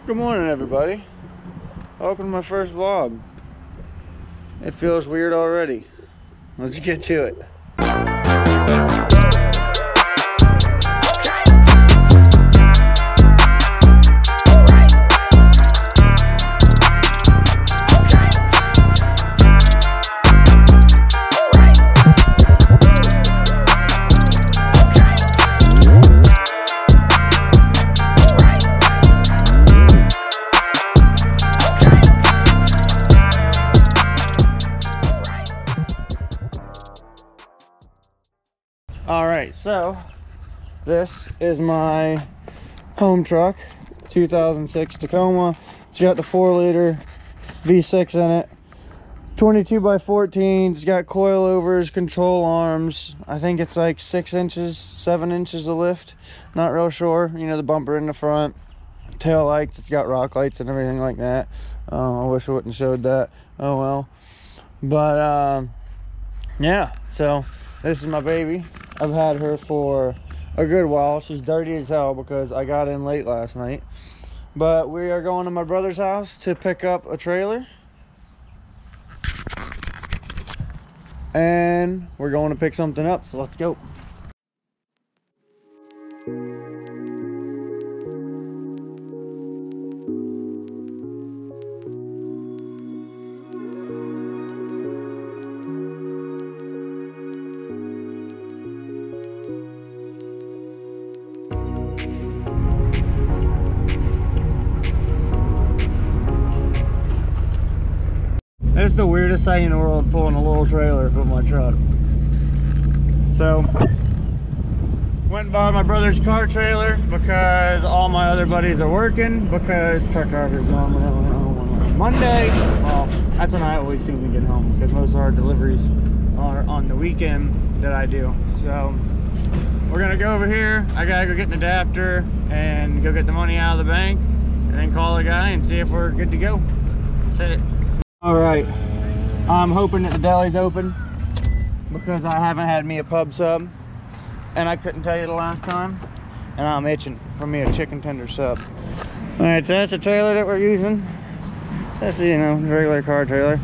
Good morning, everybody. Welcome to my first vlog. It feels weird already. Let's get to it. Alright, so this is my home truck, 2006 Tacoma. It's got the 4-liter V6 in it, 22 by 14. It's got coilovers, control arms. I think it's like 6 inches, 7 inches of lift. Not real sure. You know, the bumper in the front, tail lights. It's got rock lights and everything like that. I wish I wouldn't have showed that. Oh well. But yeah, so this is my baby. I've had her for a good while. She's dirty as hell because I got in late last night. But we are going to my brother's house to pick up a trailer. And we're going to pick something up, so let's go. It's the weirdest thing in the world, pulling a little trailer from my truck. So, went and bought my brother's car trailer because all my other buddies are working, because truck drivers normally home on Monday. Well, that's when I always seem to get home, because most of our deliveries are on the weekend that I do. So, we're gonna go over here. I gotta go get an adapter and go get the money out of the bank, and then call the guy and see if we're good to go. Let's hit it. Alright, I'm hoping that the deli's open because I haven't had me a pub sub and I couldn't tell you the last time, and I'm itching for me a chicken tender sub. Alright, so that's the trailer that we're using. This is, you know, regular car trailer.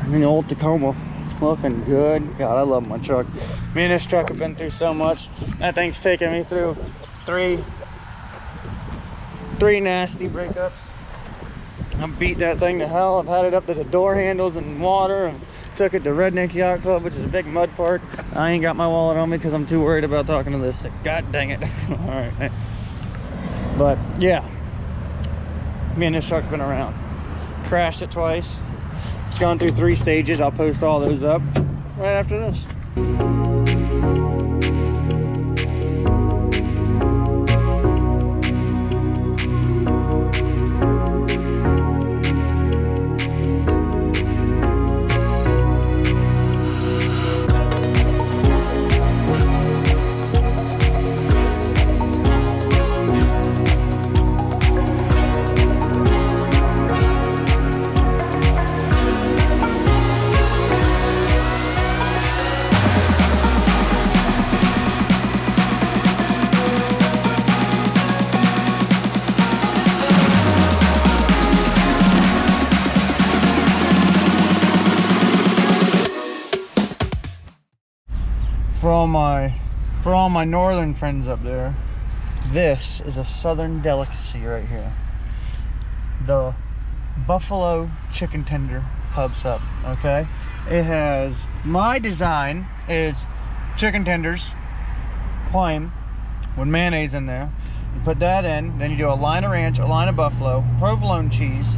An old Tacoma, looking good. God, I love my truck. Me and this truck have been through so much. That thing's taken me through three nasty breakups. I beat that thing to hell. I've had it up to the door handles and water, and took it to Redneck Yacht Club, which is a big mud park. I ain't got my wallet on me because I'm too worried about talking to this. God dang it. Alright. But yeah, me and this truck's been around. Crashed it twice. It's gone through 3 stages. I'll post all those up right after this. For all my northern friends up there, this is a southern delicacy right here. The buffalo chicken tender pub sub, okay? It has, my design is chicken tenders, plain, with mayonnaise in there. You put that in, then you do a line of ranch, a line of buffalo, provolone cheese,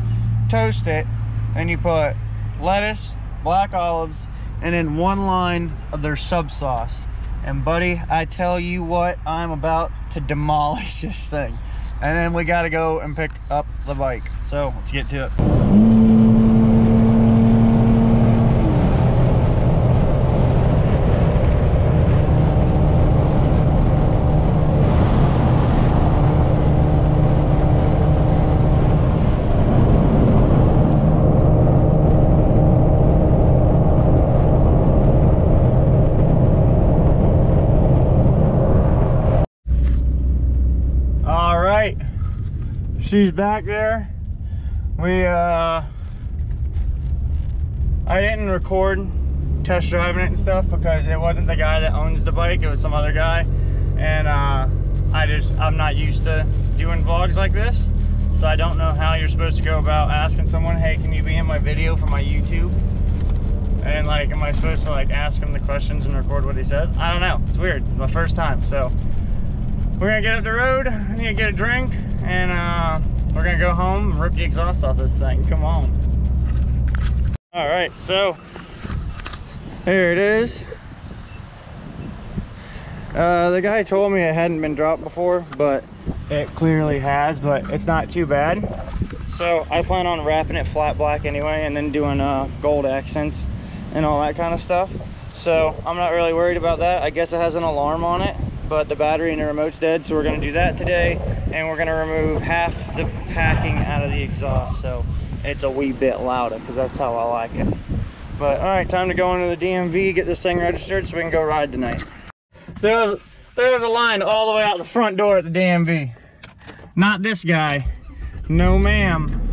toast it, and you put lettuce, black olives, and then 1 line of their sub sauce. And buddy, I tell you what, I'm about to demolish this thing. And then we gotta go and pick up the bike. So let's get to it. she's back there. I didn't record test driving it and stuff because it wasn't the guy that owns the bike, it was some other guy, and I'm not used to doing vlogs like this, so I don't know how you're supposed to go about asking someone, hey, can you be in my video for my YouTube? And like, am I supposed to like ask him the questions and record what he says? I don't know, it's weird, it's my first time. So we're gonna get up the road, I need to get a drink, and we're gonna go home and rip the exhaust off this thing. Come on. All right, so here it is. The guy told me it hadn't been dropped before, but it clearly has, but it's not too bad. So I plan on wrapping it flat black anyway, and then doing gold accents and all that kind of stuff. So I'm not really worried about that. I guess it has an alarm on it, but the battery and the remote's dead, so we're gonna do that today, and we're gonna remove half the packing out of the exhaust so it's a wee bit louder, because that's how I like it. But all right, time to go into the DMV, get this thing registered so we can go ride tonight. There's a line all the way out the front door at the DMV. Not this guy, no ma'am.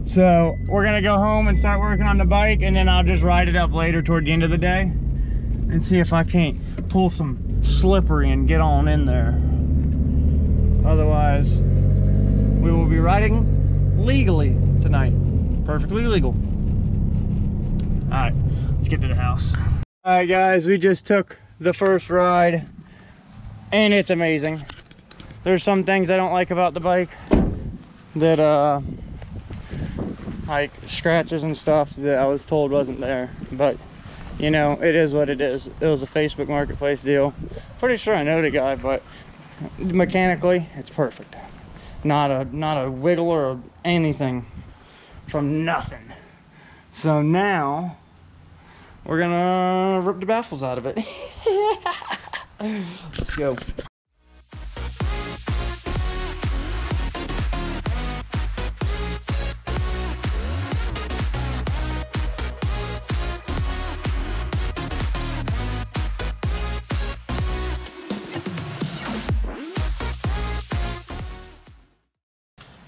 So we're gonna go home and start working on the bike, and then I'll just ride it up later toward the end of the day and see if I can't pull some slippery and get on in there. Otherwise, we will be riding legally tonight. Perfectly legal. All right, let's get to the house. All right, guys, we just took the first ride, and it's amazing. There's some things I don't like about the bike that like scratches and stuff that I was told wasn't there, but you know, it is what it is. It was a Facebook Marketplace deal. Pretty sure I know the guy, but mechanically it's perfect. Not a wiggle or anything from nothing. So now we're gonna rip the baffles out of it. Let's go.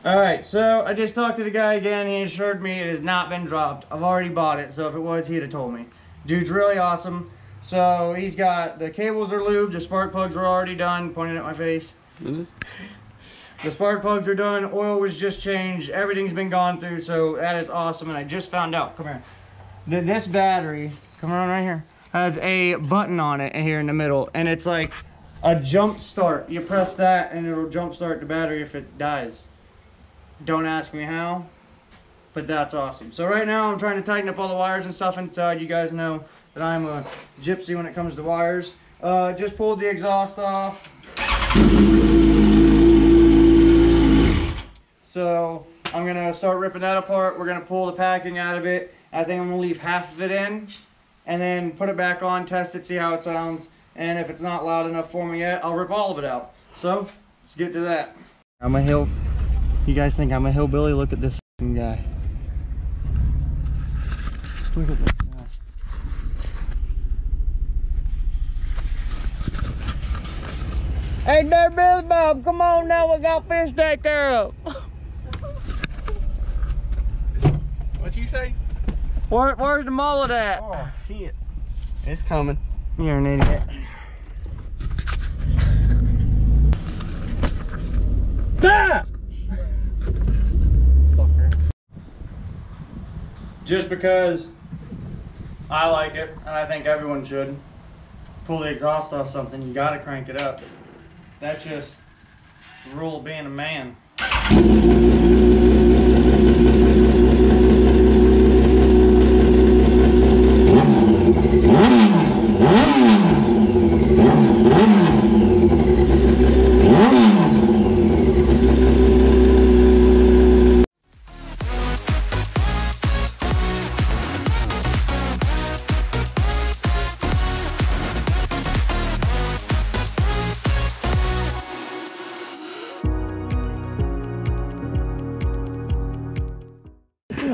All right, so I just talked to the guy again. He assured me it has not been dropped. I've already bought it, so if it was, he'd have told me. Dude's really awesome. So he's got, the cables are lubed, the spark plugs were already done, pointing at my face. The spark plugs are done, oil was just changed, everything's been gone through, so that is awesome. And I just found out, come here, that this battery, come around right here, has a button on it here in the middle, and it's like a jump start. You press that and it'll jump start the battery if it dies. Don't ask me how, but that's awesome. So right now I'm trying to tighten up all the wires and stuff inside. You guys know that I'm a gypsy when it comes to wires. Just pulled the exhaust off. So I'm gonna start ripping that apart. We're gonna pull the packing out of it. I think I'm gonna leave half of it in and then put it back on, test it, see how it sounds. And if it's not loud enough for me yet, I'll rip all of it out. So let's get to that. You guys think I'm a hillbilly? Look at this guy. Look at this guy. Hey there, Billy Bob, come on now, we got fish to take care of. What you say? Where's the mullet at? Oh, shit. It's coming. You're an idiot. Ah! Just because I like it, and I think everyone should, pull the exhaust off something, you gotta crank it up. That's just the rule of being a man.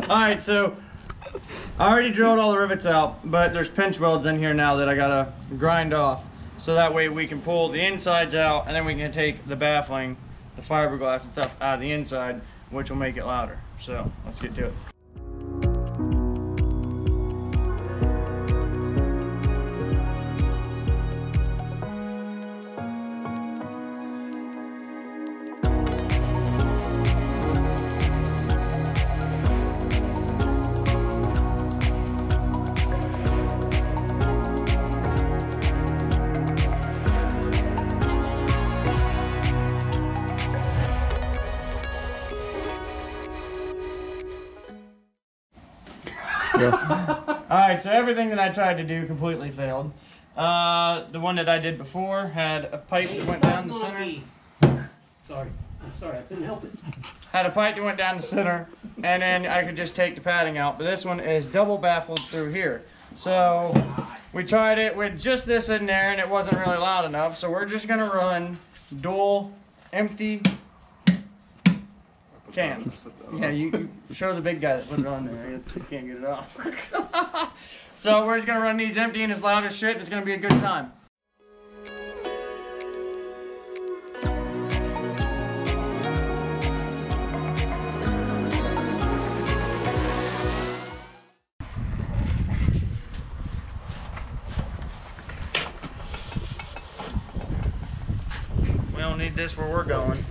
Alright, so I already drilled all the rivets out, but there's pinch welds in here now that I gotta grind off. So that way we can pull the insides out, and then we can take the baffling the fiberglass and stuff out of the inside, which will make it louder. So let's get to it. Alright, so everything that I tried to do completely failed. The one that I did before had a pipe that went down the center. Sorry, I couldn't help it. Had a pipe that went down the center, and then I could just take the padding out. But this one is double baffled through here. So we tried it with just this in there, and it wasn't really loud enough. So we're just gonna run dual empty cans. Yeah, you show the big guy that put it on there. He can't get it off. So we're just gonna run these empty and as loud as shit. It's gonna be a good time. We don't need this where we're going.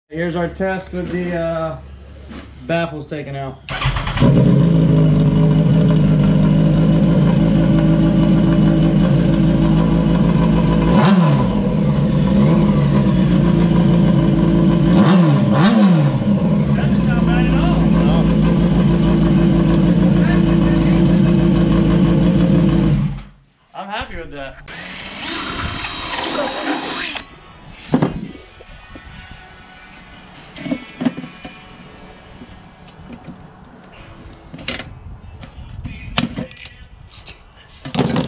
Here's our test with the baffles taken out. Doesn't sound bad at all. No. I'm happy with that.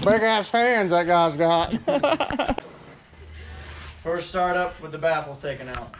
Big ass hands that guy's got. First start up with the baffles taken out.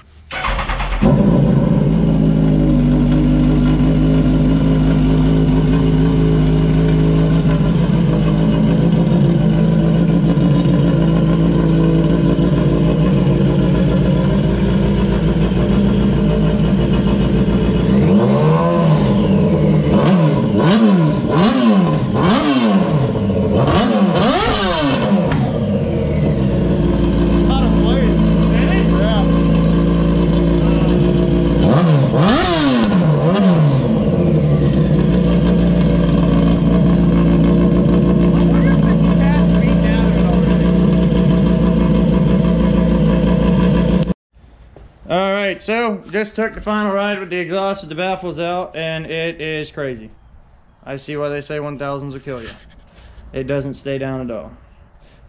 Alright, so just took the final ride with the exhaust with the baffles out, and it is crazy. I see why they say 1000s will kill you. It doesn't stay down at all.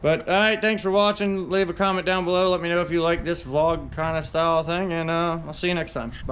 But alright, thanks for watching. Leave a comment down below. Let me know if you like this vlog kind of style thing, and I'll see you next time. Bye.